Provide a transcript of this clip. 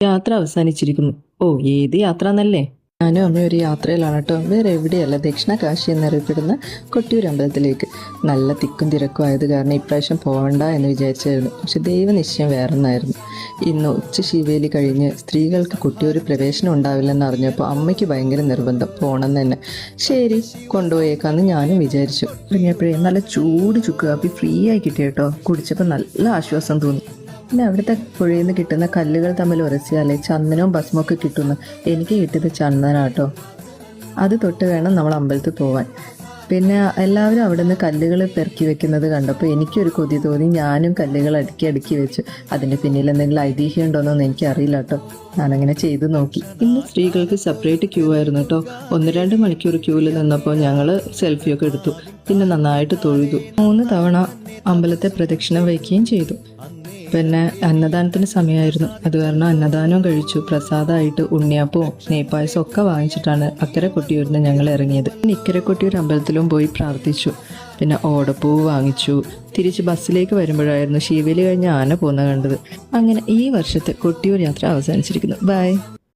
യാത്ര അവസാനിച്ചിരിക്കുന്നു. ഓ, ഏത് യാത്ര എന്നല്ലേ? ഞാനും അമ്മയും ഒരു യാത്രയിലാണ് കേട്ടോ. വേറെ എവിടെയല്ല, ദക്ഷിണ കാശി എന്നറിയപ്പെടുന്ന കൊട്ടിയൂർ അമ്പലത്തിലേക്ക്. നല്ല തിക്കും തിരക്കും ആയത് കാരണം ഇപ്രാവശ്യം പോകണ്ട എന്ന് വിചാരിച്ചായിരുന്നു. പക്ഷെ ദൈവനിശ്ചയം വേറൊന്നായിരുന്നു. ഇന്ന് ഉച്ച ശിവേലി കഴിഞ്ഞ് സ്ത്രീകൾക്ക് കൊട്ടിയൂർ പ്രവേശനം ഉണ്ടാവില്ലെന്ന് അറിഞ്ഞപ്പോൾ അമ്മയ്ക്ക് ഭയങ്കര നിർബന്ധം, പോകണം തന്നെ. ശരി, കൊണ്ടുപോയേക്കാന്ന് ഞാനും വിചാരിച്ചു. ഇറങ്ങിയപ്പോഴേ നല്ല ചൂട് ചുക്ക് കാപ്പി ഫ്രീ ആയി കിട്ടി കേട്ടോ. കുടിച്ചപ്പോൾ നല്ല ആശ്വാസം തോന്നി. പിന്നെ അവിടുത്തെ പുഴയിൽ നിന്ന് കിട്ടുന്ന കല്ലുകൾ തമ്മിൽ ഉരസിയാലേ ചന്ദനവും ഭസ്മൊക്കെ കിട്ടുന്നു. എനിക്ക് കിട്ടിയത് ചന്ദനാട്ടോ. അത് തൊട്ട് വേണം നമ്മൾ അമ്പലത്തിൽ പോവാൻ. പിന്നെ എല്ലാവരും അവിടെ നിന്ന് കല്ലുകൾ പെറുക്കി വെക്കുന്നത് കണ്ടപ്പോൾ എനിക്കൊരു കൊതി തോന്നി. ഞാനും കല്ലുകൾ അടുക്കി വെച്ചു. അതിൻ്റെ പിന്നിൽ എന്തെങ്കിലും ഐതിഹ്യം ഉണ്ടോയെന്നൊന്നും എനിക്കറിയില്ല കേട്ടോ. ഞാനങ്ങനെ ചെയ്തു നോക്കി. ഇന്ന് സ്ത്രീകൾക്ക് സെപ്പറേറ്റ് ക്യൂ ആയിരുന്നു കേട്ടോ. 1-2 മണിക്കൂർ ക്യൂവിൽ നിന്നപ്പോൾ ഞങ്ങൾ സെൽഫിയൊക്കെ എടുത്തു. പിന്നെ നന്നായിട്ട് തൊഴുതു. 3 തവണ അമ്പലത്തെ പ്രദക്ഷിണം വയ്ക്കുകയും ചെയ്തു. പിന്നെ അന്നദാനത്തിന് സമയമായിരുന്നു. അത് കാരണം അന്നദാനവും കഴിച്ചു. പ്രസാദമായിട്ട് ഉണ്ണിയപ്പവും നെയ്പായസം ഒക്കെ വാങ്ങിച്ചിട്ടാണ് അക്കരെ കൊട്ടിയൂരിന് ഞങ്ങൾ ഇറങ്ങിയത്. ഇക്കരെ കൊട്ടിയൂർ അമ്പലത്തിലും പോയി പ്രാർത്ഥിച്ചു. പിന്നെ ഓടപ്പൂവ് വാങ്ങിച്ചു. തിരിച്ച് ബസ്സിലേക്ക് വരുമ്പോഴായിരുന്നു ശിവേലി കഴിഞ്ഞ് ആന പോകുന്ന കണ്ടത്. അങ്ങനെ ഈ വർഷത്തെ കൊട്ടിയൂർ യാത്ര അവസാനിച്ചിരിക്കുന്നു. ബൈ.